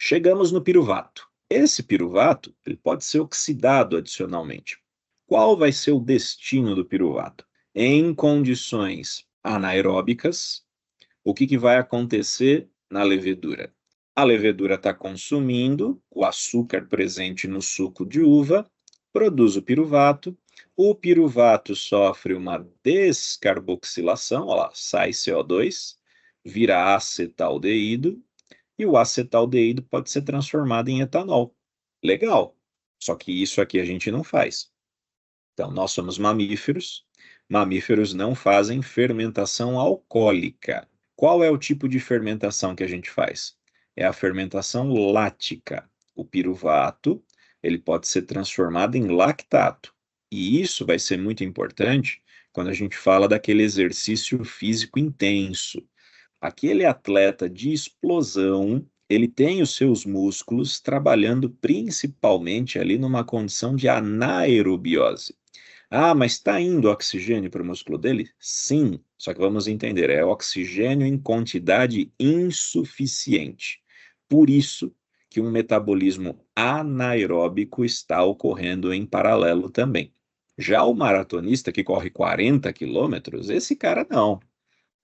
Chegamos no piruvato. Esse piruvato ele pode ser oxidado adicionalmente. Qual vai ser o destino do piruvato? Em condições anaeróbicas, o que vai acontecer na levedura? A levedura está consumindo o açúcar presente no suco de uva, produz o piruvato sofre uma descarboxilação, olha lá, sai CO2, vira acetaldeído, e o acetaldeído pode ser transformado em etanol. Legal, só que isso aqui a gente não faz. Então, nós somos mamíferos, mamíferos não fazem fermentação alcoólica. Qual é o tipo de fermentação que a gente faz? É a fermentação lática. O piruvato, ele pode ser transformado em lactato. E isso vai ser muito importante quando a gente fala daquele exercício físico intenso. Aquele atleta de explosão, ele tem os seus músculos trabalhando principalmente ali numa condição de anaerobiose. Ah, mas está indo oxigênio para o músculo dele? Sim, só que vamos entender, é oxigênio em quantidade insuficiente. Por isso que um metabolismo anaeróbico está ocorrendo em paralelo também. Já o maratonista que corre 40 quilômetros, esse cara não.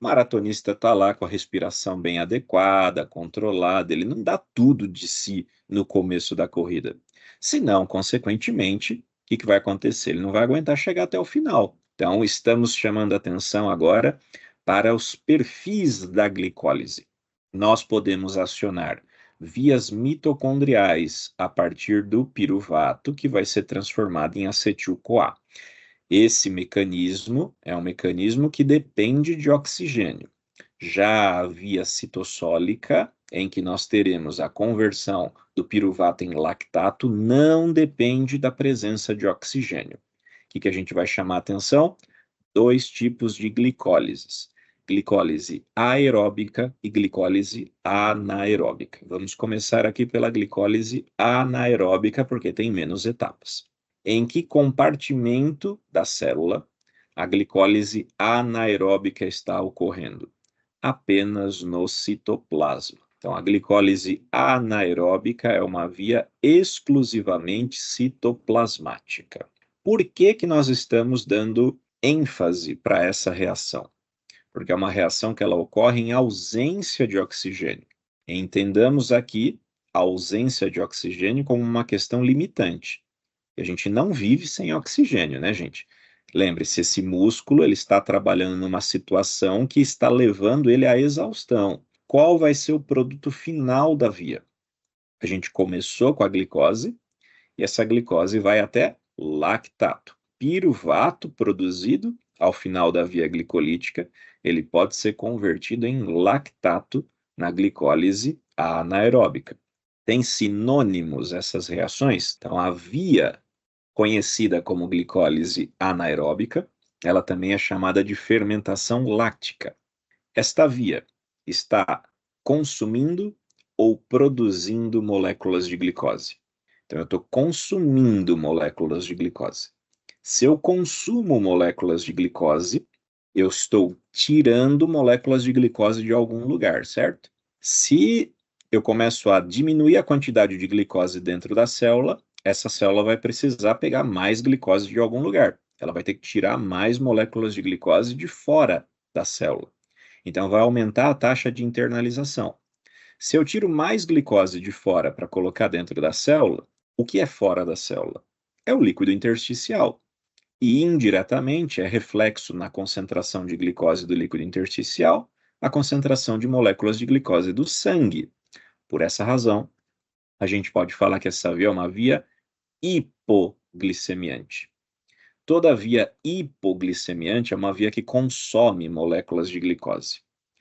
O maratonista está lá com a respiração bem adequada, controlada, ele não dá tudo de si no começo da corrida. Senão, consequentemente, o que vai acontecer? Ele não vai aguentar chegar até o final. Então, estamos chamando atenção agora para os perfis da glicólise. Nós podemos acionar vias mitocondriais a partir do piruvato, que vai ser transformado em acetil-CoA. Esse mecanismo é um mecanismo que depende de oxigênio. Já a via citossólica, em que nós teremos a conversão do piruvato em lactato, não depende da presença de oxigênio. O que a gente vai chamar a atenção? Dois tipos de glicólises: glicólise aeróbica e glicólise anaeróbica. Vamos começar aqui pela glicólise anaeróbica, porque tem menos etapas. Em que compartimento da célula a glicólise anaeróbica está ocorrendo? Apenas no citoplasma. Então, a glicólise anaeróbica é uma via exclusivamente citoplasmática. Por que nós estamos dando ênfase para essa reação? Porque é uma reação que ela ocorre em ausência de oxigênio. Entendamos aqui a ausência de oxigênio como uma questão limitante. A gente não vive sem oxigênio, né, gente? Lembre-se, esse músculo ele está trabalhando numa situação que está levando ele à exaustão. Qual vai ser o produto final da via? A gente começou com a glicose e essa glicose vai até lactato. Piruvato produzido ao final da via glicolítica, ele pode ser convertido em lactato na glicólise anaeróbica. Tem sinônimos essas reações? Então, a via conhecida como glicólise anaeróbica, ela também é chamada de fermentação láctica. Esta via está consumindo ou produzindo moléculas de glicose. Então, eu estou consumindo moléculas de glicose. Se eu consumo moléculas de glicose, eu estou tirando moléculas de glicose de algum lugar, certo? Se eu começo a diminuir a quantidade de glicose dentro da célula, essa célula vai precisar pegar mais glicose de algum lugar. Ela vai ter que tirar mais moléculas de glicose de fora da célula. Então, vai aumentar a taxa de internalização. Se eu tiro mais glicose de fora para colocar dentro da célula, o que é fora da célula? É o líquido intersticial. E, indiretamente, é reflexo na concentração de glicose do líquido intersticial, a concentração de moléculas de glicose do sangue. Por essa razão, a gente pode falar que essa via é uma via hipoglicemiante. Toda via hipoglicemiante é uma via que consome moléculas de glicose.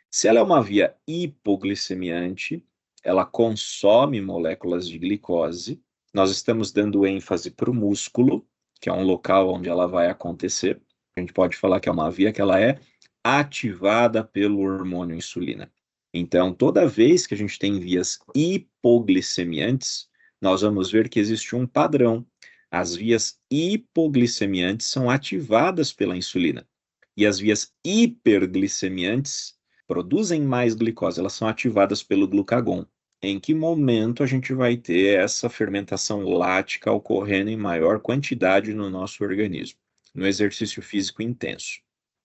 Se ela é uma via hipoglicemiante, ela consome moléculas de glicose. Nós estamos dando ênfase para o músculo, que é um local onde ela vai acontecer. A gente pode falar que é uma via que ela é ativada pelo hormônio insulina. Então, toda vez que a gente tem vias hipoglicemiantes, nós vamos ver que existe um padrão. As vias hipoglicemiantes são ativadas pela insulina. E as vias hiperglicemiantes produzem mais glicose, elas são ativadas pelo glucagon. em que momento a gente vai ter essa fermentação lática ocorrendo em maior quantidade no nosso organismo, no exercício físico intenso.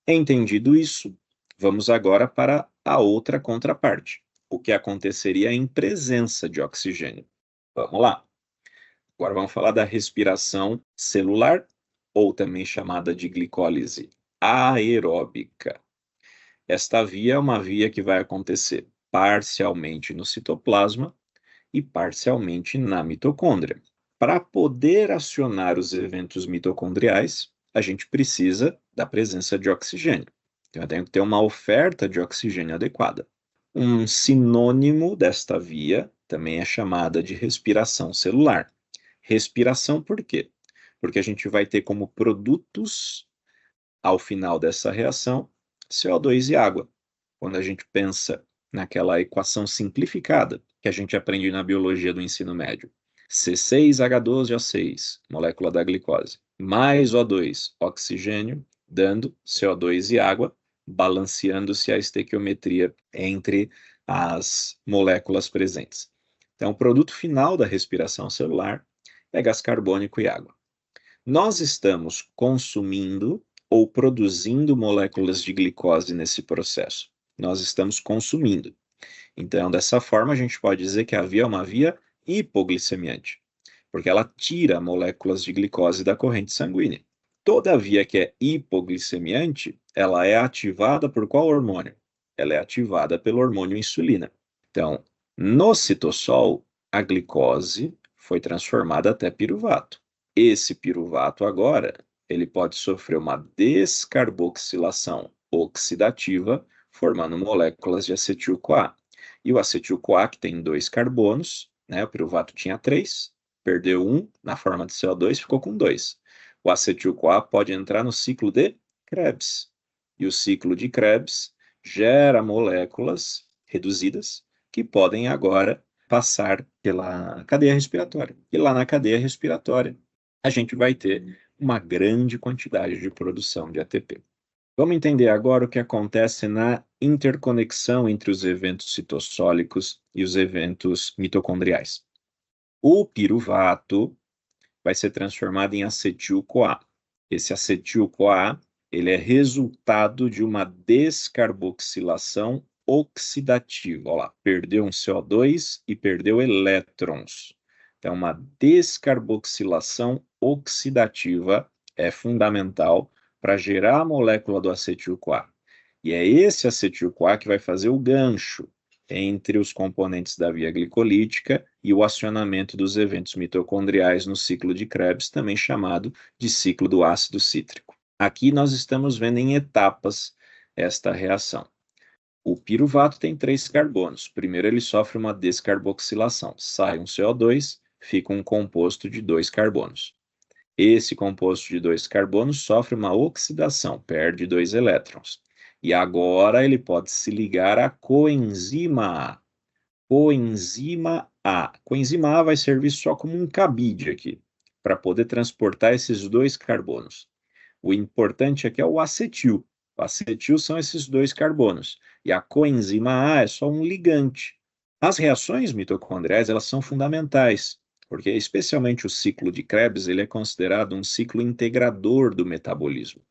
Entendido isso, vamos agora para a outra contraparte, o que aconteceria em presença de oxigênio. Vamos lá. Agora vamos falar da respiração celular, ou também chamada de glicólise aeróbica. Esta via é uma via que vai acontecer parcialmente no citoplasma e parcialmente na mitocôndria. Para poder acionar os eventos mitocondriais, a gente precisa da presença de oxigênio. Então, eu tenho que ter uma oferta de oxigênio adequada. Um sinônimo desta via também é chamada de respiração celular. Respiração por quê? Porque a gente vai ter como produtos, ao final dessa reação, CO2 e água. Quando a gente pensa naquela equação simplificada que a gente aprende na biologia do ensino médio, C6H12O6, molécula da glicose, mais O2, oxigênio, dando CO2 e água, balanceando-se a estequiometria entre as moléculas presentes. Então, o produto final da respiração celular é gás carbônico e água. Nós estamos consumindo ou produzindo moléculas de glicose nesse processo. Nós estamos consumindo. Então, dessa forma, a gente pode dizer que a via é uma via hipoglicemiante, porque ela tira moléculas de glicose da corrente sanguínea. Toda via que é hipoglicemiante, ela é ativada por qual hormônio? Ela é ativada pelo hormônio insulina. Então, no citossol, a glicose foi transformada até piruvato. Esse piruvato agora, ele pode sofrer uma descarboxilação oxidativa, formando moléculas de acetil-CoA. E o acetil-CoA, que tem 2 carbonos, né, o piruvato tinha 3, perdeu 1 na forma de CO2, ficou com 2. O acetil-CoA pode entrar no ciclo de Krebs. E o ciclo de Krebs gera moléculas reduzidas que podem agora passar pela cadeia respiratória. E lá na cadeia respiratória, a gente vai ter uma grande quantidade de produção de ATP. Vamos entender agora o que acontece na interconexão entre os eventos citossólicos e os eventos mitocondriais. O piruvato vai ser transformado em acetil-CoA. Esse acetil-CoA, ele é resultado de uma descarboxilação oxidativa. Olha lá, perdeu um CO2 e perdeu elétrons. Então, uma descarboxilação oxidativa é fundamental para gerar a molécula do acetil-CoA. E é esse acetil-CoA que vai fazer o gancho entre os componentes da via glicolítica e o acionamento dos eventos mitocondriais no ciclo de Krebs, também chamado de ciclo do ácido cítrico. Aqui nós estamos vendo em etapas esta reação. O piruvato tem 3 carbonos. Primeiro ele sofre uma descarboxilação. Sai um CO2, fica um composto de 2 carbonos. Esse composto de 2 carbonos sofre uma oxidação, perde 2 elétrons. E agora ele pode se ligar à coenzima A. Coenzima A. Coenzima A vai servir só como um cabide aqui, para poder transportar esses 2 carbonos. O importante aqui é o acetil. O acetil são esses 2 carbonos. E a coenzima A é só um ligante. As reações mitocondriais, elas são fundamentais, porque especialmente o ciclo de Krebs, ele é considerado um ciclo integrador do metabolismo.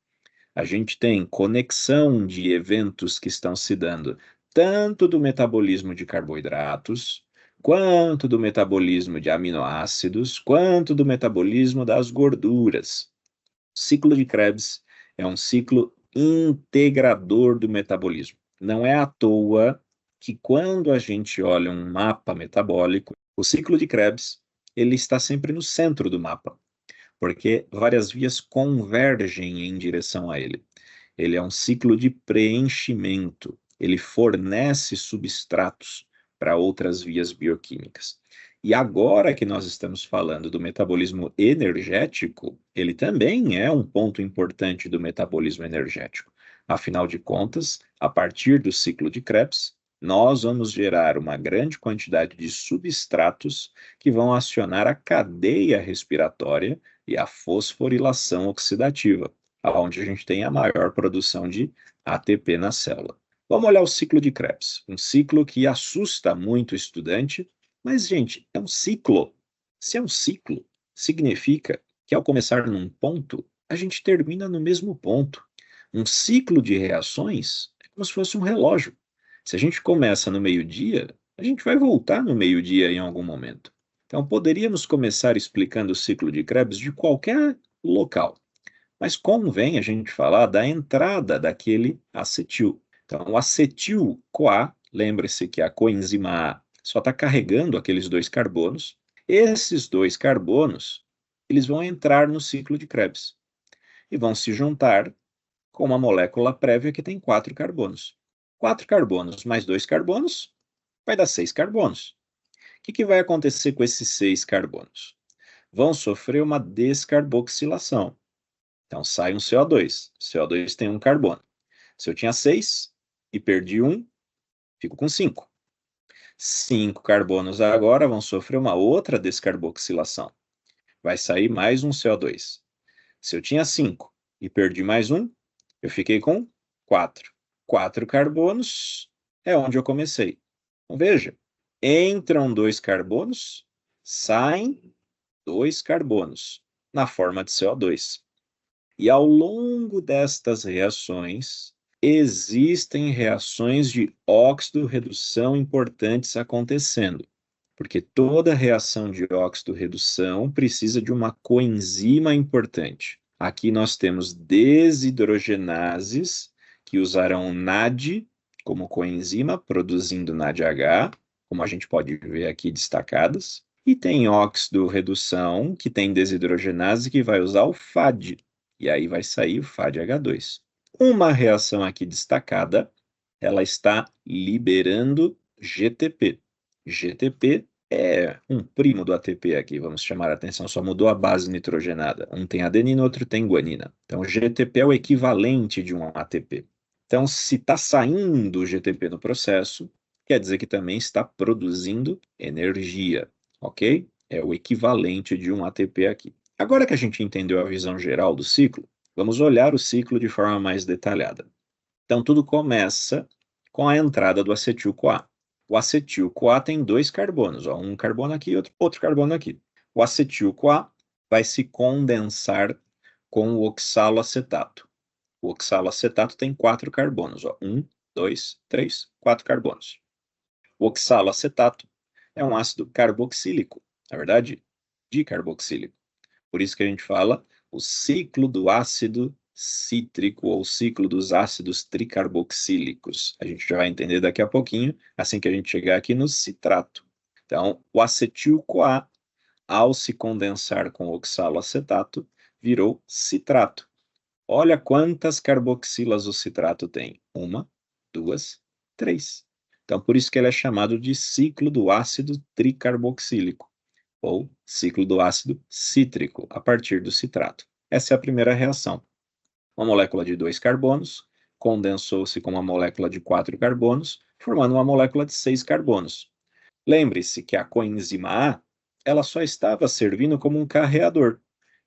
A gente tem conexão de eventos que estão se dando tanto do metabolismo de carboidratos, quanto do metabolismo de aminoácidos, quanto do metabolismo das gorduras. O ciclo de Krebs é um ciclo integrador do metabolismo. Não é à toa que quando a gente olha um mapa metabólico, o ciclo de Krebs ele está sempre no centro do mapa, porque várias vias convergem em direção a ele. Ele é um ciclo de preenchimento, ele fornece substratos para outras vias bioquímicas. E agora que nós estamos falando do metabolismo energético, ele também é um ponto importante do metabolismo energético. Afinal de contas, a partir do ciclo de Krebs, nós vamos gerar uma grande quantidade de substratos que vão acionar a cadeia respiratória e a fosforilação oxidativa, onde a gente tem a maior produção de ATP na célula. Vamos olhar o ciclo de Krebs, um ciclo que assusta muito o estudante Mas, gente, é um ciclo. Se é um ciclo, significa que ao começar num ponto, a gente termina no mesmo ponto. Um ciclo de reações é como se fosse um relógio. Se a gente começa no meio-dia, a gente vai voltar no meio-dia em algum momento. Então, poderíamos começar explicando o ciclo de Krebs de qualquer local, mas convém a gente falar da entrada daquele acetil. Então, o acetil-CoA, lembre-se que a coenzima A só está carregando aqueles dois carbonos. Esses dois carbonos, eles vão entrar no ciclo de Krebs e vão se juntar com uma molécula prévia que tem 4 carbonos. 4 carbonos mais 2 carbonos vai dar 6 carbonos. O que vai acontecer com esses 6 carbonos? Vão sofrer uma descarboxilação. Então sai um CO2. CO2 tem um carbono. Se eu tinha 6 e perdi um, fico com 5. 5 carbonos agora vão sofrer uma outra descarboxilação. Vai sair mais um CO2. Se eu tinha 5 e perdi mais um, eu fiquei com 4. 4 carbonos é onde eu comecei. Então, veja, entram 2 carbonos, saem 2 carbonos na forma de CO2. E ao longo destas reações, existem reações de óxido-redução importantes acontecendo, porque toda reação de óxido-redução precisa de uma coenzima importante. Aqui nós temos desidrogenases que usarão NAD como coenzima, produzindo NADH, como a gente pode ver aqui destacadas, e tem óxido-redução, que tem desidrogenase, que vai usar o FAD, e aí vai sair o FADH2. Uma reação aqui destacada, ela está liberando GTP. GTP é um primo do ATP aqui, vamos chamar a atenção, só mudou a base nitrogenada. Um tem adenina, outro tem guanina. Então, GTP é o equivalente de um ATP. Então, se está saindo o GTP no processo, quer dizer que também está produzindo energia, ok? É o equivalente de um ATP aqui. Agora que a gente entendeu a visão geral do ciclo, vamos olhar o ciclo de forma mais detalhada. Então, tudo começa com a entrada do acetil-CoA. O acetil-CoA tem 2 carbonos, ó, um carbono aqui e outro carbono aqui. O acetil-CoA vai se condensar com o oxaloacetato. O oxaloacetato tem 4 carbonos, ó, 1, 2, 3, 4 carbonos. O oxaloacetato é um ácido carboxílico, na verdade, dicarboxílico. Por isso que a gente fala o ciclo do ácido cítrico ou ciclo dos ácidos tricarboxílicos. A gente já vai entender daqui a pouquinho, assim que a gente chegar aqui no citrato. Então, o acetil-CoA, ao se condensar com o oxaloacetato, virou citrato. Olha quantas carboxilas o citrato tem. 1, 2, 3. Então, por isso que ele é chamado de ciclo do ácido tricarboxílico, ou ciclo do ácido cítrico, a partir do citrato. Essa é a primeira reação. Uma molécula de 2 carbonos condensou-se com uma molécula de 4 carbonos, formando uma molécula de 6 carbonos. Lembre-se que a coenzima A, ela só estava servindo como um carreador.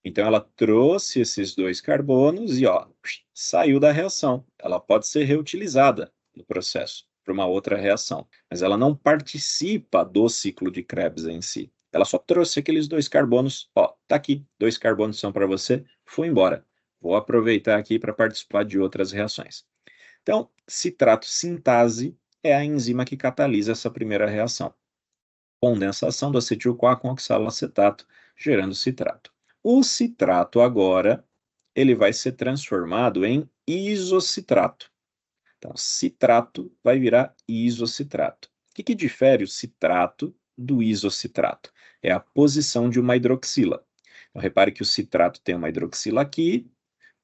Então, ela trouxe esses 2 carbonos e, ó, saiu da reação. Ela pode ser reutilizada no processo para uma outra reação, mas ela não participa do ciclo de Krebs em si. Ela só trouxe aqueles 2 carbonos, ó, tá aqui, 2 carbonos são para você, foi embora. Vou aproveitar aqui para participar de outras reações. Então, citrato sintase é a enzima que catalisa essa primeira reação. Condensação do acetil-CoA com oxaloacetato, gerando citrato. O citrato agora, ele vai ser transformado em isocitrato. Então, citrato vai virar isocitrato. O que difere o citrato do isocitrato? É a posição de uma hidroxila. Então, repare que o citrato tem uma hidroxila aqui,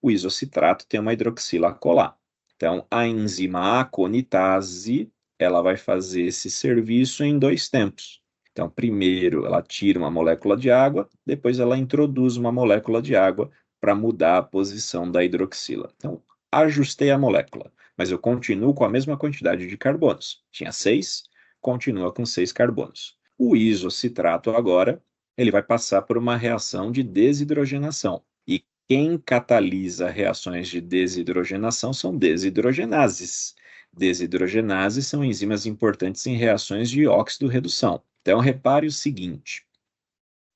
o isocitrato tem uma hidroxila acolá. Então, a enzima aconitase, ela vai fazer esse serviço em 2 tempos. Então, primeiro ela tira uma molécula de água, depois ela introduz uma molécula de água para mudar a posição da hidroxila. Então, ajustei a molécula, mas eu continuo com a mesma quantidade de carbonos. Tinha 6, continua com 6 carbonos. O isocitrato agora, ele vai passar por uma reação de desidrogenação. E quem catalisa reações de desidrogenação são desidrogenases. Desidrogenases são enzimas importantes em reações de óxido-redução. Então, repare o seguinte,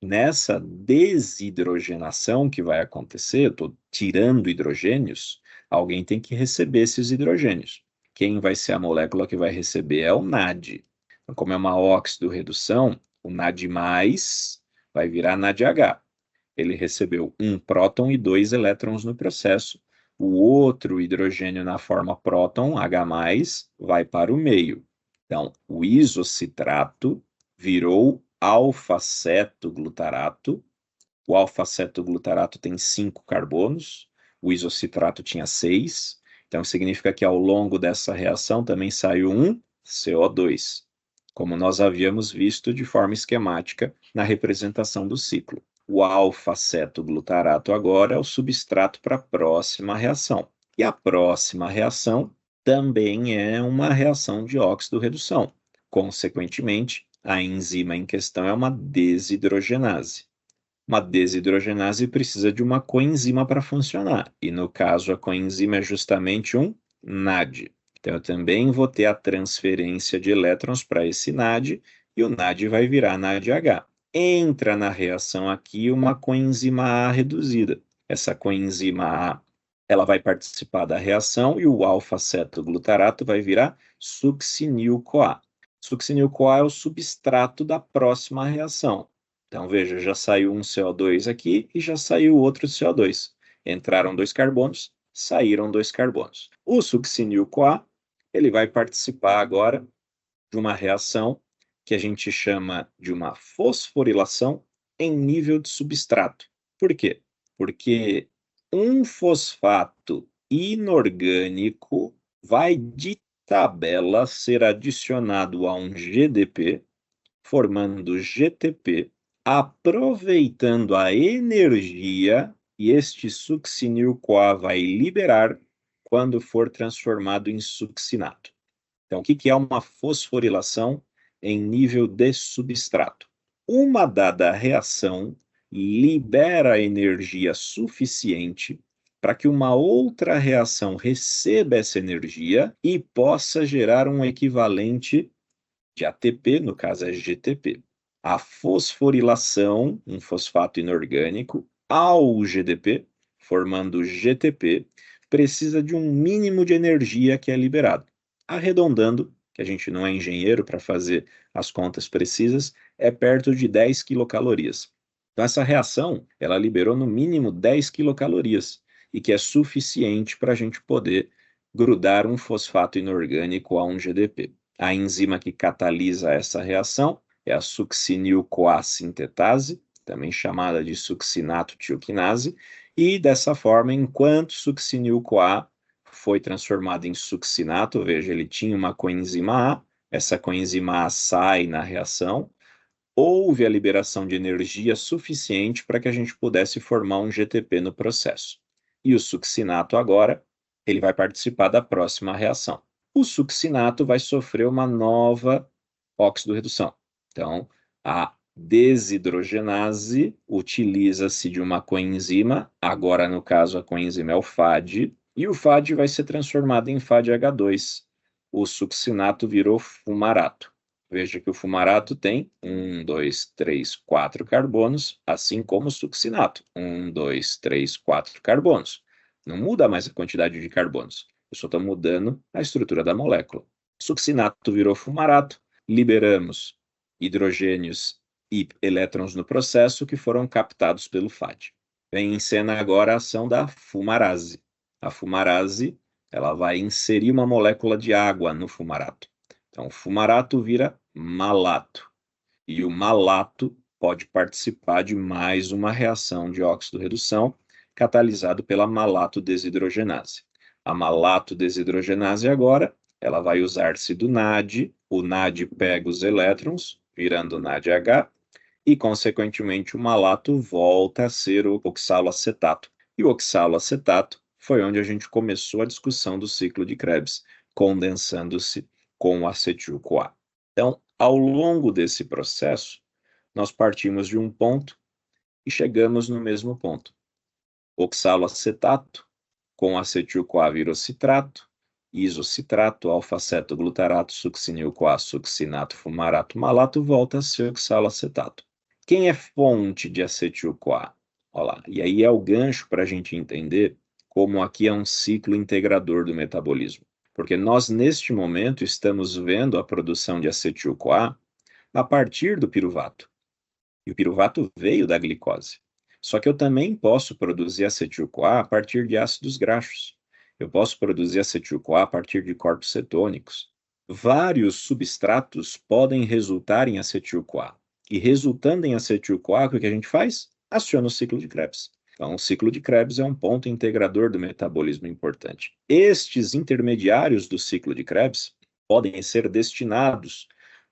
nessa desidrogenação que vai acontecer, eu estou tirando hidrogênios, alguém tem que receber esses hidrogênios. Quem vai ser a molécula que vai receber é o NAD. Então, como é uma óxido-redução, o NAD+, vai virar NADH. Ele recebeu um próton e 2 elétrons no processo. O outro hidrogênio na forma próton, H+, vai para o meio. Então, o isocitrato virou alfa-cetoglutarato. O alfa-cetoglutarato tem 5 carbonos, o isocitrato tinha 6. Então, significa que ao longo dessa reação também saiu um CO2, como nós havíamos visto de forma esquemática na representação do ciclo. O alfa-cetoglutarato agora é o substrato para a próxima reação. E a próxima reação também é uma reação de óxido-redução. Consequentemente, a enzima em questão é uma desidrogenase. Uma desidrogenase precisa de uma coenzima para funcionar, e no caso a coenzima é justamente um NAD. Então eu também vou ter a transferência de elétrons para esse NAD, e o NAD vai virar NADH. Entra na reação aqui uma coenzima A reduzida. Essa coenzima A, ela vai participar da reação e o alfa-cetoglutarato vai virar succinil-CoA. Succinil-CoA é o substrato da próxima reação. Então, veja, já saiu um CO2 aqui e já saiu outro CO2. Entraram 2 carbonos, saíram 2 carbonos. O succinil-CoA, ele vai participar agora de uma reação que a gente chama de uma fosforilação em nível de substrato. Por quê? Porque um fosfato inorgânico vai de tabela ser adicionado a um GDP, formando GTP, aproveitando a energia que este succinil-CoA vai liberar quando for transformado em succinato. Então, o que é uma fosforilação em nível de substrato? Uma dada reação libera energia suficiente para que uma outra reação receba essa energia e possa gerar um equivalente de ATP, no caso é GTP. A fosforilação, um fosfato inorgânico, ao GDP, formando GTP, precisa de um mínimo de energia que é liberado. Arredondando, que a gente não é engenheiro para fazer as contas precisas, é perto de 10 quilocalorias. Então, essa reação, ela liberou no mínimo 10 quilocalorias, e que é suficiente para a gente poder grudar um fosfato inorgânico a um GDP. A enzima que catalisa essa reação é a succinil-CoA sintetase, também chamada de succinato-tioquinase, e dessa forma, enquanto succinil-CoA foi transformado em succinato, veja, ele tinha uma coenzima A, essa coenzima A sai na reação, houve a liberação de energia suficiente para que a gente pudesse formar um GTP no processo. E o succinato agora, ele vai participar da próxima reação. O succinato vai sofrer uma nova óxido-redução. Então, a desidrogenase utiliza-se de uma coenzima, agora no caso a coenzima é o FAD, e o FAD vai ser transformado em FADH2. O succinato virou fumarato. Veja que o fumarato tem 1, 2, 3, 4 carbonos, assim como o succinato. 1, 2, 3, 4 carbonos. Não muda mais a quantidade de carbonos. Eu só estou mudando a estrutura da molécula. Succinato virou fumarato, liberamos hidrogênios e elétrons no processo que foram captados pelo FAD. Vem em cena agora a ação da fumarase. A fumarase, ela vai inserir uma molécula de água no fumarato. Então, o fumarato vira malato. E o malato pode participar de mais uma reação de óxido-redução catalisado pela malato-desidrogenase. A malato-desidrogenase agora, ela vai usar-se do NAD, o NAD pega os elétrons, virando NADH, e, consequentemente, o malato volta a ser o oxaloacetato. E o oxaloacetato foi onde a gente começou a discussão do ciclo de Krebs, condensando-se com o acetil-CoA. Então, ao longo desse processo, nós partimos de um ponto e chegamos no mesmo ponto. Oxaloacetato com acetil-CoA virou citrato, isocitrato, alfa-cetoglutarato, succinil-CoA, succinato, fumarato, malato, volta a ser oxalacetato. Quem é fonte de acetil-CoA? Olha lá, e aí é o gancho para a gente entender como aqui é um ciclo integrador do metabolismo. Porque nós, neste momento, estamos vendo a produção de acetil-CoA a partir do piruvato. E o piruvato veio da glicose. Só que eu também posso produzir acetil-CoA a partir de ácidos graxos. Eu posso produzir acetil-CoA a partir de corpos cetônicos. Vários substratos podem resultar em acetil-CoA. E resultando em acetil-CoA, o que a gente faz? Aciona o ciclo de Krebs. Então, o ciclo de Krebs é um ponto integrador do metabolismo importante. Estes intermediários do ciclo de Krebs podem ser destinados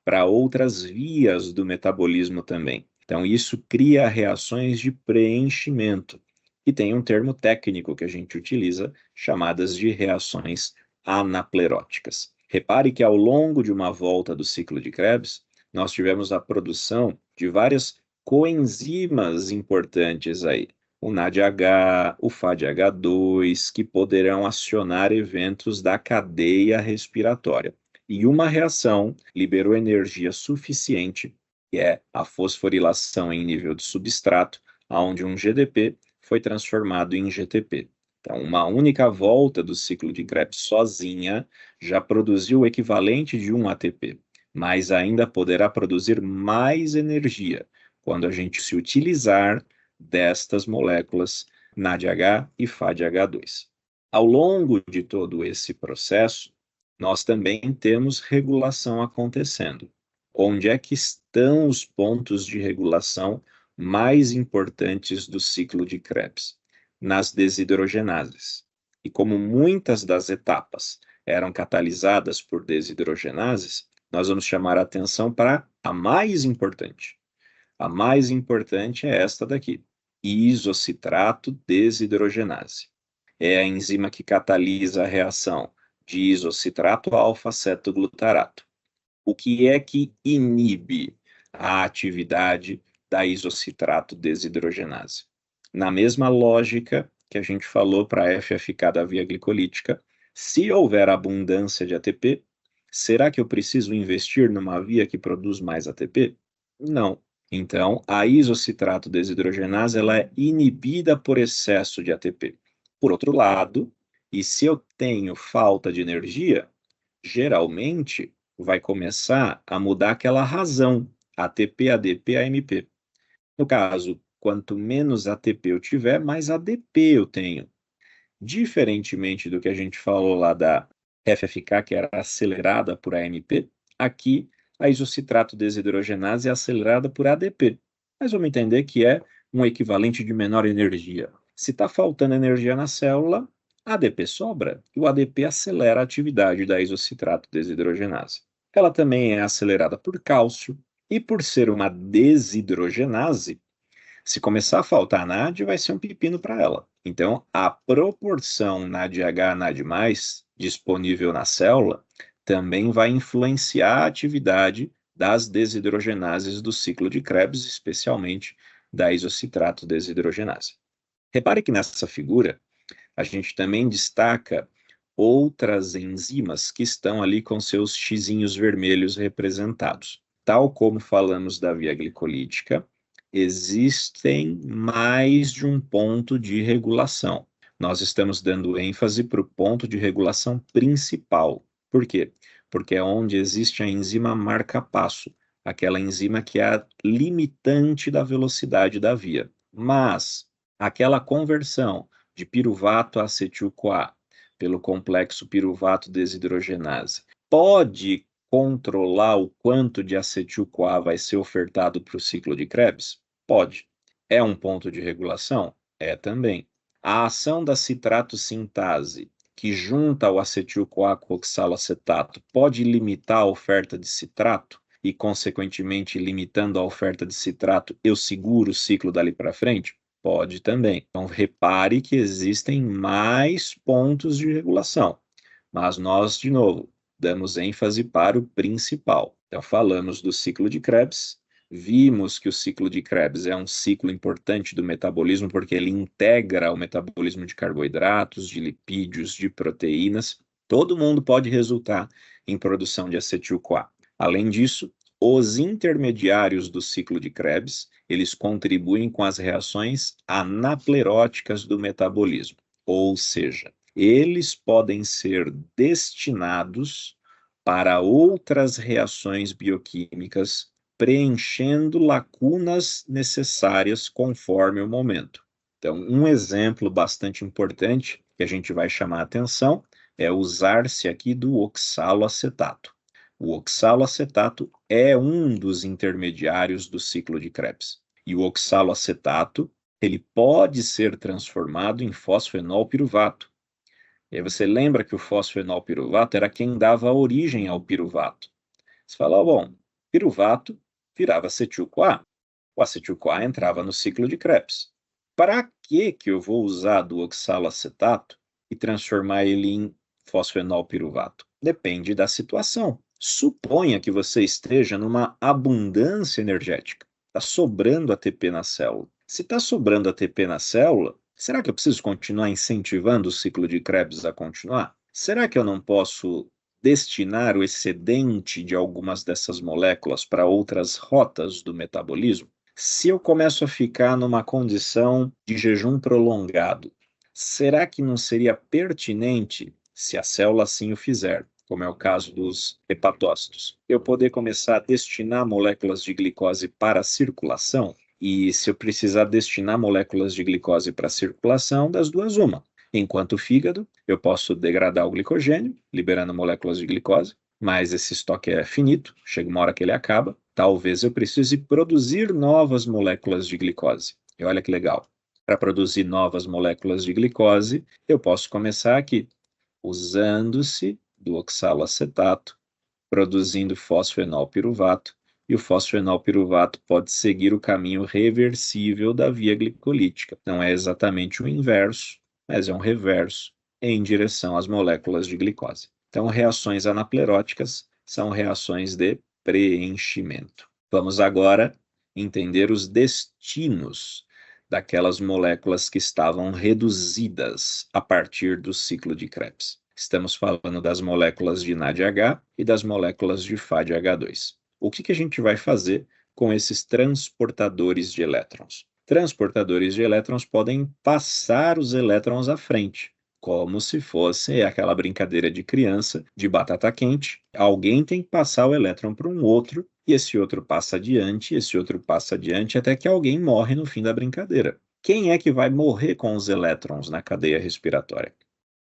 para outras vias do metabolismo também. Então, isso cria reações de preenchimento. E tem um termo técnico que a gente utiliza, chamadas de reações anapleróticas. Repare que ao longo de uma volta do ciclo de Krebs, nós tivemos a produção de várias coenzimas importantes aí. O NADH, o FADH2, que poderão acionar eventos da cadeia respiratória. E uma reação liberou energia suficiente, que é a fosforilação em nível de substrato, onde um GDP foi transformado em GTP. Então, uma única volta do ciclo de Krebs sozinha já produziu o equivalente de um ATP, mas ainda poderá produzir mais energia quando a gente se utilizar destas moléculas NADH e FADH2. Ao longo de todo esse processo, nós também temos regulação acontecendo. Onde é que estão os pontos de regulação mais importantes do ciclo de Krebs? Nas desidrogenases. E como muitas das etapas eram catalisadas por desidrogenases, nós vamos chamar a atenção para a mais importante. A mais importante é esta daqui, isocitrato desidrogenase. É a enzima que catalisa a reação de isocitrato alfa-cetoglutarato. O que é que inibe a atividade da isocitrato desidrogenase? Na mesma lógica que a gente falou para a FFK da via glicolítica, se houver abundância de ATP, será que eu preciso investir numa via que produz mais ATP? Não. Então, a isocitrato desidrogenase ela é inibida por excesso de ATP. Por outro lado, e se eu tenho falta de energia, geralmente vai começar a mudar aquela razão, ATP, ADP, AMP. No caso, quanto menos ATP eu tiver, mais ADP eu tenho. Diferentemente do que a gente falou lá da FFK, que era acelerada por AMP, aqui a isocitrato desidrogenase é acelerada por ADP. Mas vamos entender que é um equivalente de menor energia. Se está faltando energia na célula, ADP sobra e o ADP acelera a atividade da isocitrato desidrogenase. Ela também é acelerada por cálcio e por ser uma desidrogenase, se começar a faltar NAD, vai ser um pepino para ela. Então, a proporção NADH, NAD+, disponível na célula, também vai influenciar a atividade das desidrogenases do ciclo de Krebs, especialmente da isocitrato desidrogenase. Repare que nessa figura, a gente também destaca outras enzimas que estão ali com seus xizinhos vermelhos representados. Tal como falamos da via glicolítica, existem mais de um ponto de regulação. Nós estamos dando ênfase para o ponto de regulação principal. Por quê? Porque é onde existe a enzima marca-passo, aquela enzima que é a limitante da velocidade da via. Mas aquela conversão de piruvato a acetil-CoA pelo complexo piruvato desidrogenase pode controlar o quanto de acetil-CoA vai ser ofertado para o ciclo de Krebs? Pode. É um ponto de regulação? É também. A ação da citrato-sintase, que junta o acetil-CoA com o oxalacetato, pode limitar a oferta de citrato e, consequentemente, limitando a oferta de citrato, eu seguro o ciclo dali para frente? Pode também. Então, repare que existem mais pontos de regulação, mas nós, de novo, damos ênfase para o principal. Então, falamos do ciclo de Krebs, vimos que o ciclo de Krebs é um ciclo importante do metabolismo, porque ele integra o metabolismo de carboidratos, de lipídios, de proteínas, Todo mundo pode resultar em produção de acetil-CoA. Além disso, os intermediários do ciclo de Krebs, eles contribuem com as reações anapleróticas do metabolismo, ou seja, eles podem ser destinados para outras reações bioquímicas, preenchendo lacunas necessárias conforme o momento. Então, um exemplo bastante importante que a gente vai chamar a atenção é usar-se aqui do oxaloacetato. O oxaloacetato é um dos intermediários do ciclo de Krebs. E o oxaloacetato, ele pode ser transformado em fosfenolpiruvato. E aí você lembra que o fosfenolpiruvato era quem dava origem ao piruvato. Você fala, bom, piruvato virava acetil-CoA. O acetil-CoA entrava no ciclo de Krebs. Para que eu vou usar do oxaloacetato e transformar ele em fosfenolpiruvato? Depende da situação. Suponha que você esteja numa abundância energética. Está sobrando ATP na célula. Se está sobrando ATP na célula, será que eu preciso continuar incentivando o ciclo de Krebs a continuar? Será que eu não posso destinar o excedente de algumas dessas moléculas para outras rotas do metabolismo? Se eu começo a ficar numa condição de jejum prolongado, será que não seria pertinente, se a célula assim o fizer, como é o caso dos hepatócitos, eu poder começar a destinar moléculas de glicose para a circulação? E se eu precisar destinar moléculas de glicose para a circulação, das duas, uma. Enquanto o fígado, eu posso degradar o glicogênio, liberando moléculas de glicose, mas esse estoque é finito, chega uma hora que ele acaba, talvez eu precise produzir novas moléculas de glicose. E olha que legal. Para produzir novas moléculas de glicose, eu posso começar aqui, usando-se do oxaloacetato, produzindo fosfenolpiruvato, e o fosfenolpiruvato pode seguir o caminho reversível da via glicolítica. Não é exatamente o inverso, mas é um reverso em direção às moléculas de glicose. Então, reações anapleróticas são reações de preenchimento. Vamos agora entender os destinos daquelas moléculas que estavam reduzidas a partir do ciclo de Krebs. Estamos falando das moléculas de NADH e das moléculas de FADH2. O que a gente vai fazer com esses transportadores de elétrons? Transportadores de elétrons podem passar os elétrons à frente, como se fosse aquela brincadeira de criança de batata quente. Alguém tem que passar o elétron para um outro, e esse outro passa adiante, esse outro passa adiante, até que alguém morre no fim da brincadeira. Quem é que vai morrer com os elétrons na cadeia respiratória?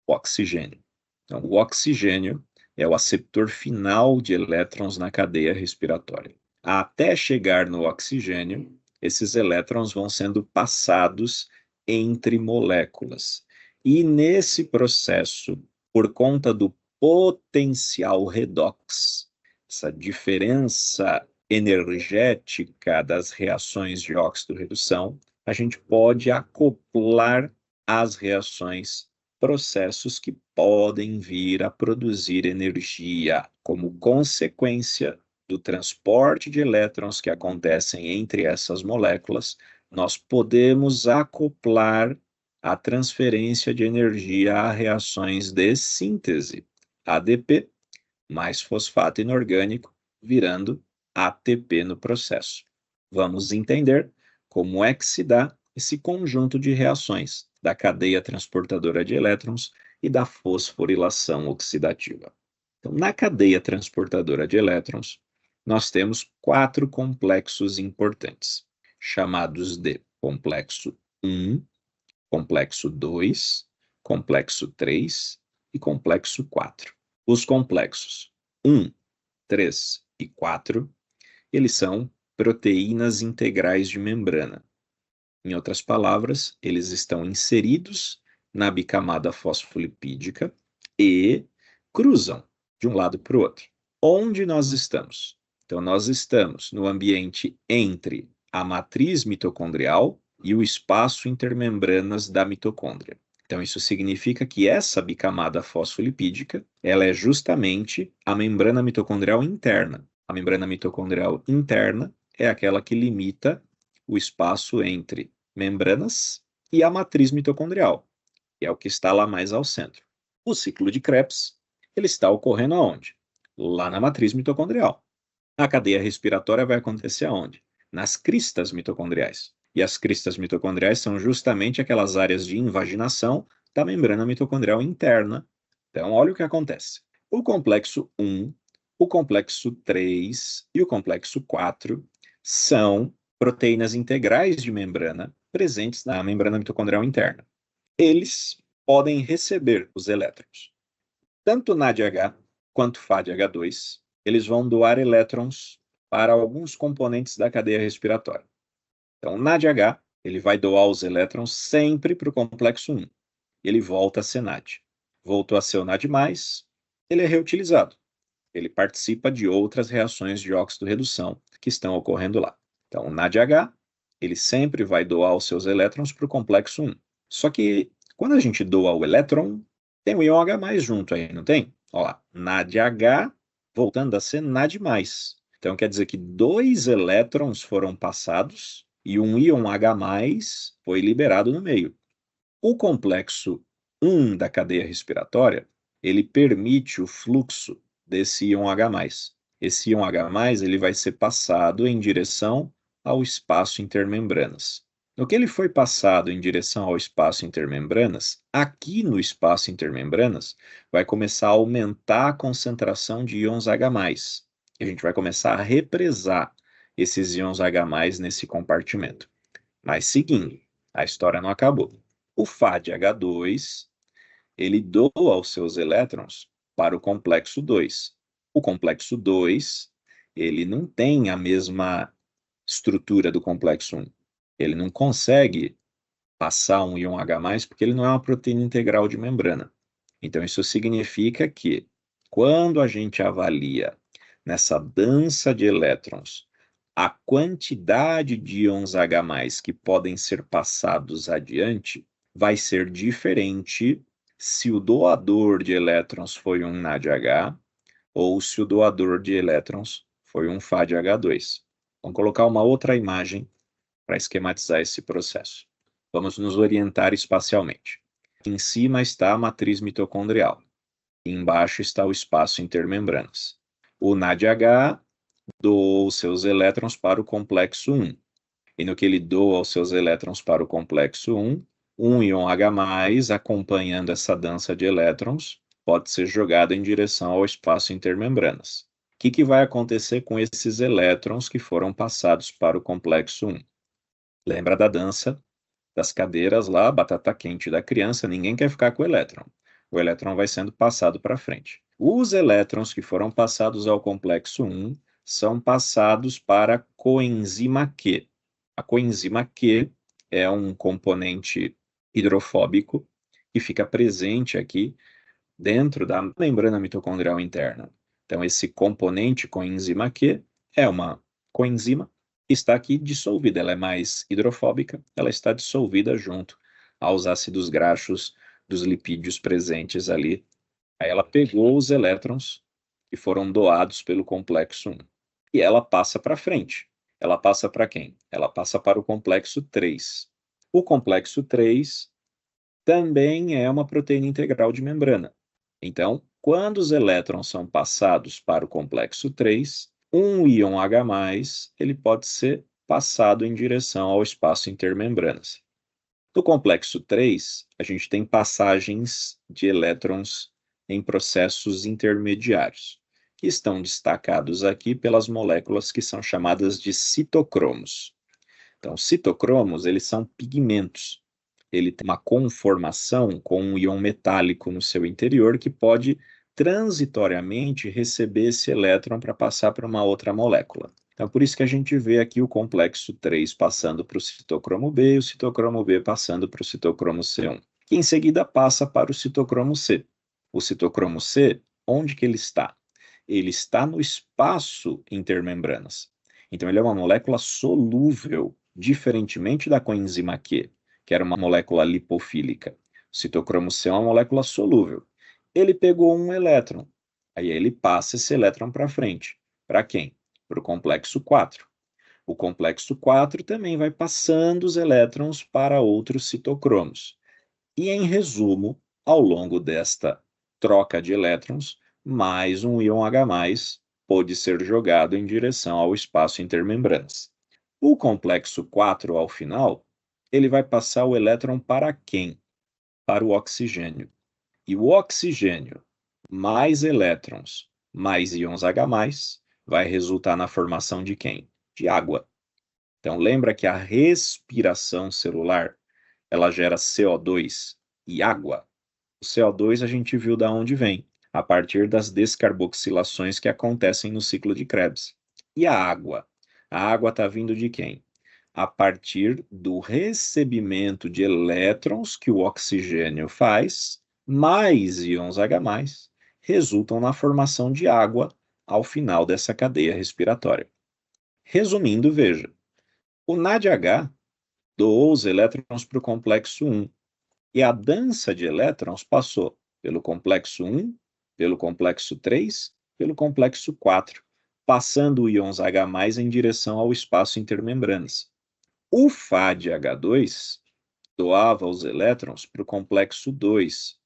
O oxigênio. Então, o oxigênio é o aceptor final de elétrons na cadeia respiratória. Até chegar no oxigênio, esses elétrons vão sendo passados entre moléculas. E nesse processo, por conta do potencial redox, essa diferença energética das reações de óxido-redução, a gente pode acoplar as reações, processos que podem vir a produzir energia como consequência do transporte de elétrons que acontecem entre essas moléculas. Nós podemos acoplar a transferência de energia a reações de síntese, ADP, mais fosfato inorgânico, virando ATP no processo. Vamos entender como é que se dá esse conjunto de reações da cadeia transportadora de elétrons e da fosforilação oxidativa. Então, na cadeia transportadora de elétrons, nós temos 4 complexos importantes, chamados de complexo 1, complexo 2, complexo 3 e complexo 4. Os complexos 1, 3 e 4, eles são proteínas integrais de membrana. Em outras palavras, eles estão inseridos na bicamada fosfolipídica e cruzam de um lado para o outro. Onde nós estamos? Então, nós estamos no ambiente entre a matriz mitocondrial e o espaço intermembranas da mitocôndria. Então, isso significa que essa bicamada fosfolipídica, ela é justamente a membrana mitocondrial interna. A membrana mitocondrial interna é aquela que limita o espaço entre membranas e a matriz mitocondrial, que é o que está lá mais ao centro. O ciclo de Krebs, ele está ocorrendo aonde? Lá na matriz mitocondrial. A cadeia respiratória vai acontecer aonde? Nas cristas mitocondriais. E as cristas mitocondriais são justamente aquelas áreas de invaginação da membrana mitocondrial interna. Então, olha o que acontece. O complexo 1, o complexo 3 e o complexo 4 são proteínas integrais de membrana presentes na membrana mitocondrial interna. Eles podem receber os elétrons. Tanto NADH quanto FADH2, eles vão doar elétrons para alguns componentes da cadeia respiratória. Então, o NADH, ele vai doar os elétrons sempre para o complexo 1. Ele volta a ser NAD. Voltou a ser o NAD+, ele é reutilizado. Ele participa de outras reações de óxido-redução que estão ocorrendo lá. Então, o NADH, ele sempre vai doar os seus elétrons para o complexo 1. Só que, quando a gente doa o elétron, tem o íon H+, junto aí, não tem? Olha lá, NADH voltando a ser NAD+. Então, quer dizer que 2 elétrons foram passados e um íon H+, foi liberado no meio. O complexo 1 da cadeia respiratória, ele permite o fluxo desse íon H+. Esse íon H+, ele vai ser passado em direção ao espaço intermembranas. No que ele foi passado em direção ao espaço intermembranas, aqui no espaço intermembranas, vai começar a aumentar a concentração de íons H+. E a gente vai começar a represar esses íons H+, nesse compartimento. Mas seguindo, a história não acabou. O FADH2, ele doa os seus elétrons para o complexo 2. O complexo 2, ele não tem a mesma estrutura do complexo 1. Ele não consegue passar um íon H+, porque ele não é uma proteína integral de membrana. Então, isso significa que, quando a gente avalia nessa dança de elétrons a quantidade de íons H+, que podem ser passados adiante, vai ser diferente se o doador de elétrons foi um NADH ou se o doador de elétrons foi um FADH2. Vamos colocar uma outra imagem para esquematizar esse processo. Vamos nos orientar espacialmente. Em cima está a matriz mitocondrial. Embaixo está o espaço intermembranas. O NADH doou os seus elétrons para o complexo 1. E no que ele doa os seus elétrons para o complexo 1, um íon H+, acompanhando essa dança de elétrons, pode ser jogado em direção ao espaço intermembranas. O que vai acontecer com esses elétrons que foram passados para o complexo 1? Lembra da dança das cadeiras lá, batata quente da criança, ninguém quer ficar com o elétron. O elétron vai sendo passado para frente. Os elétrons que foram passados ao complexo 1 são passados para a coenzima Q. A coenzima Q é um componente hidrofóbico que fica presente aqui dentro da membrana mitocondrial interna. Então, esse componente coenzima Q é uma coenzima que está aqui dissolvida. Ela é mais hidrofóbica, ela está dissolvida junto aos ácidos graxos dos lipídios presentes ali. Aí ela pegou os elétrons que foram doados pelo complexo 1 e ela passa para frente. Ela passa para quem? Ela passa para o complexo 3. O complexo 3 também é uma proteína integral de membrana. Então, quando os elétrons são passados para o complexo 3, um íon H+, ele pode ser passado em direção ao espaço intermembranas. No complexo 3, a gente tem passagens de elétrons em processos intermediários, que estão destacados aqui pelas moléculas que são chamadas de citocromos. Então, citocromos, eles são pigmentos. Ele tem uma conformação com um íon metálico no seu interior que pode transitoriamente receber esse elétron para passar para uma outra molécula. Então, por isso que a gente vê aqui o complexo 3 passando para o citocromo B e o citocromo B passando para o citocromo C1, que em seguida passa para o citocromo C. O citocromo C, onde que ele está? Ele está no espaço intermembranas. Então, ele é uma molécula solúvel, diferentemente da coenzima Q, que era uma molécula lipofílica. O citocromo C é uma molécula solúvel. Ele pegou um elétron, aí ele passa esse elétron para frente. Para quem? Para o complexo 4. O complexo 4 também vai passando os elétrons para outros citocromos. E, em resumo, ao longo desta troca de elétrons, mais um íon H+, pode ser jogado em direção ao espaço intermembranas. O complexo 4, ao final, ele vai passar o elétron para quem? Para o oxigênio. E o oxigênio mais elétrons mais íons H+, vai resultar na formação de quem? De água. Então, lembra que a respiração celular, ela gera CO2 e água. O CO2 a gente viu da onde vem, a partir das descarboxilações que acontecem no ciclo de Krebs. E a água? A água está vindo de quem? A partir do recebimento de elétrons que o oxigênio faz, mais íons H+, resultam na formação de água ao final dessa cadeia respiratória. Resumindo, veja, o NADH doou os elétrons para o complexo 1, e a dança de elétrons passou pelo complexo 1, pelo complexo 3, pelo complexo 4, passando íons H+ em direção ao espaço intermembranas. O FADH2 doava os elétrons para o complexo 2,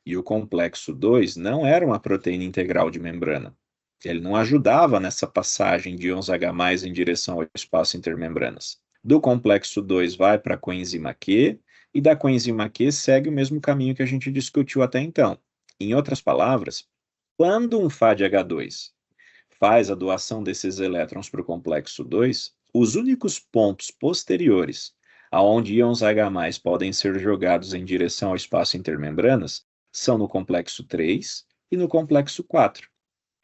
e o complexo 2 não era uma proteína integral de membrana. Ele não ajudava nessa passagem de íons H+ em direção ao espaço intermembranas. Do complexo 2 vai para a coenzima Q, e da coenzima Q segue o mesmo caminho que a gente discutiu até então. Em outras palavras, quando um FADH2 faz a doação desses elétrons para o complexo 2, os únicos pontos posteriores aonde íons H+ podem ser jogados em direção ao espaço intermembranas são no complexo 3 e no complexo 4.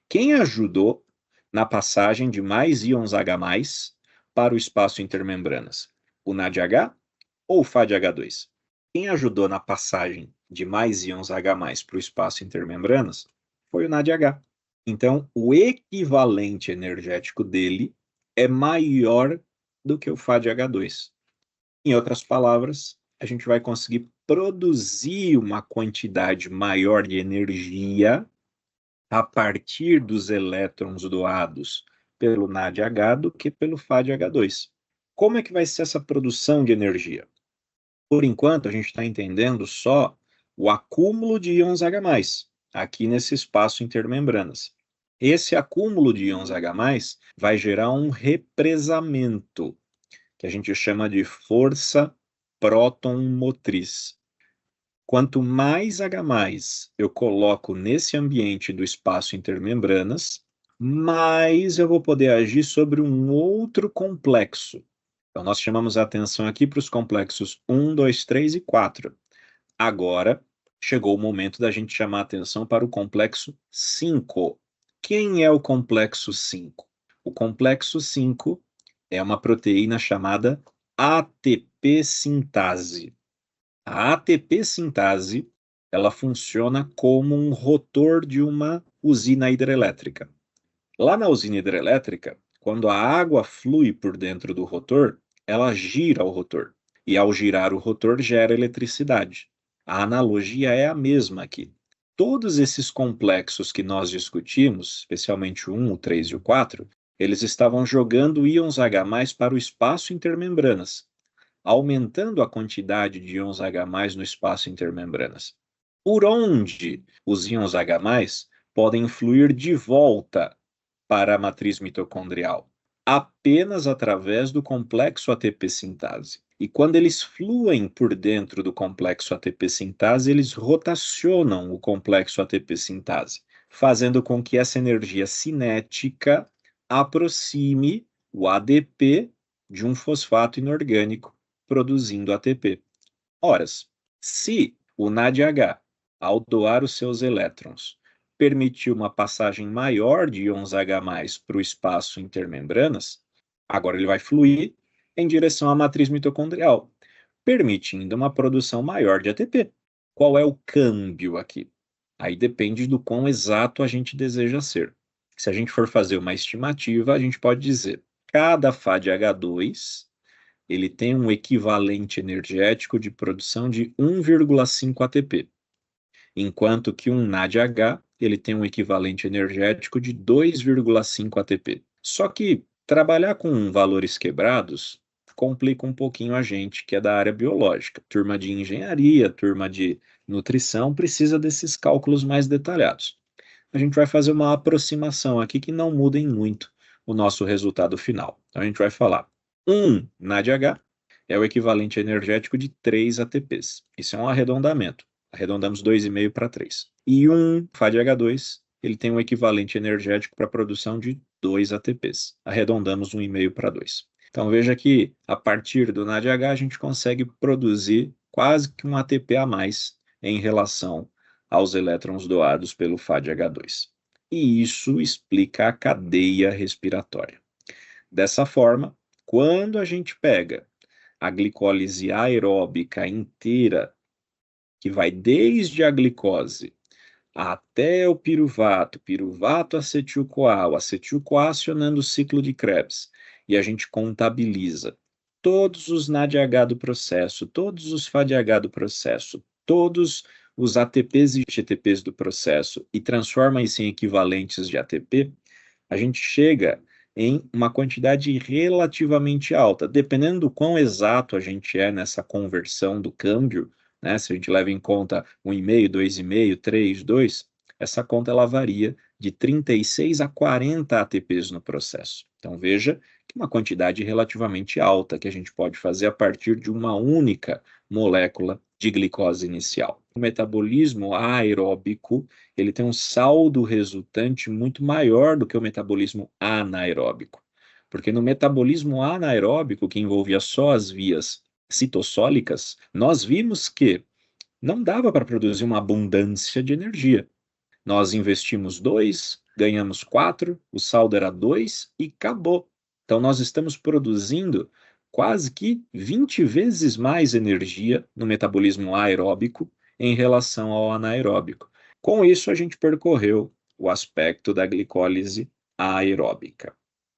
Quem ajudou na passagem de mais íons H+ para o espaço intermembranas? O NADH ou o FADH2? Quem ajudou na passagem de mais íons H+ para o espaço intermembranas foi o NADH. Então, o equivalente energético dele é maior do que o FADH2. Em outras palavras, a gente vai conseguir produzir uma quantidade maior de energia a partir dos elétrons doados pelo NADH do que pelo FADH2. Como é que vai ser essa produção de energia? Por enquanto, a gente está entendendo só o acúmulo de íons H+, aqui nesse espaço intermembranas. Esse acúmulo de íons H+, vai gerar um represamento, que a gente chama de força próton-motriz. Quanto mais H+ eu coloco nesse ambiente do espaço intermembranas, mais eu vou poder agir sobre um outro complexo. Então, nós chamamos a atenção aqui para os complexos 1, 2, 3 e 4. Agora, chegou o momento da gente chamar a atenção para o complexo 5. Quem é o complexo 5? O complexo 5 é uma proteína chamada ATP sintase. A ATP sintase, ela funciona como um rotor de uma usina hidrelétrica. Lá na usina hidrelétrica, quando a água flui por dentro do rotor, ela gira o rotor. E ao girar o rotor, gera eletricidade. A analogia é a mesma aqui. Todos esses complexos que nós discutimos, especialmente o 1, o 3 e o 4, eles estavam jogando íons H+ para o espaço intermembranas, aumentando a quantidade de íons H+ no espaço intermembranas. Por onde os íons H+ podem fluir de volta para a matriz mitocondrial? Apenas através do complexo ATP sintase. E quando eles fluem por dentro do complexo ATP sintase, eles rotacionam o complexo ATP sintase, fazendo com que essa energia cinética aproxime o ADP de um fosfato inorgânico, produzindo ATP. Ora, se o NADH, ao doar os seus elétrons, permitiu uma passagem maior de íons H+ para o espaço intermembranas, agora ele vai fluir em direção à matriz mitocondrial, permitindo uma produção maior de ATP. Qual é o câmbio aqui? Aí depende do quão exato a gente deseja ser. Se a gente for fazer uma estimativa, a gente pode dizer cada FADH2 ele tem um equivalente energético de produção de 1,5 ATP, enquanto que um NADH ele tem um equivalente energético de 2,5 ATP. Só que trabalhar com valores quebrados complica um pouquinho a gente que é da área biológica. Turma de engenharia, turma de nutrição precisa desses cálculos mais detalhados. a gente vai fazer uma aproximação aqui que não mudem muito o nosso resultado final. Então a gente vai falar 1 NADH é o equivalente energético de 3 ATPs. Isso é um arredondamento. Arredondamos 2,5 para 3. E 1 FADH2, ele tem um equivalente energético para a produção de 2 ATPs. Arredondamos 1,5 para 2. Então veja que a partir do NADH a gente consegue produzir quase que um ATP a mais em relação aos elétrons doados pelo FADH2. E isso explica a cadeia respiratória. Dessa forma, quando a gente pega a glicólise aeróbica inteira, que vai desde a glicose até o piruvato, piruvato acetil-CoA, o acetil-CoA acionando o ciclo de Krebs, e a gente contabiliza todos os NADH do processo, todos os FADH do processo, todos os ATPs e GTPs do processo e transforma isso em equivalentes de ATP, a gente chega em uma quantidade relativamente alta, dependendo do quão exato a gente é nessa conversão do câmbio, né? Se a gente leva em conta 1,5, 2,5, 3, 2, essa conta ela varia de 36 a 40 ATPs no processo. Então veja que uma quantidade relativamente alta que a gente pode fazer a partir de uma única molécula de glicose inicial. O metabolismo aeróbico, ele tem um saldo resultante muito maior do que o metabolismo anaeróbico. Porque no metabolismo anaeróbico, que envolvia só as vias citossólicas, nós vimos que não dava para produzir uma abundância de energia. Nós investimos 2, ganhamos 4, o saldo era 2 e acabou. Então nós estamos produzindo quase que 20 vezes mais energia no metabolismo aeróbico em relação ao anaeróbico. Com isso, a gente percorreu o aspecto da glicólise aeróbica.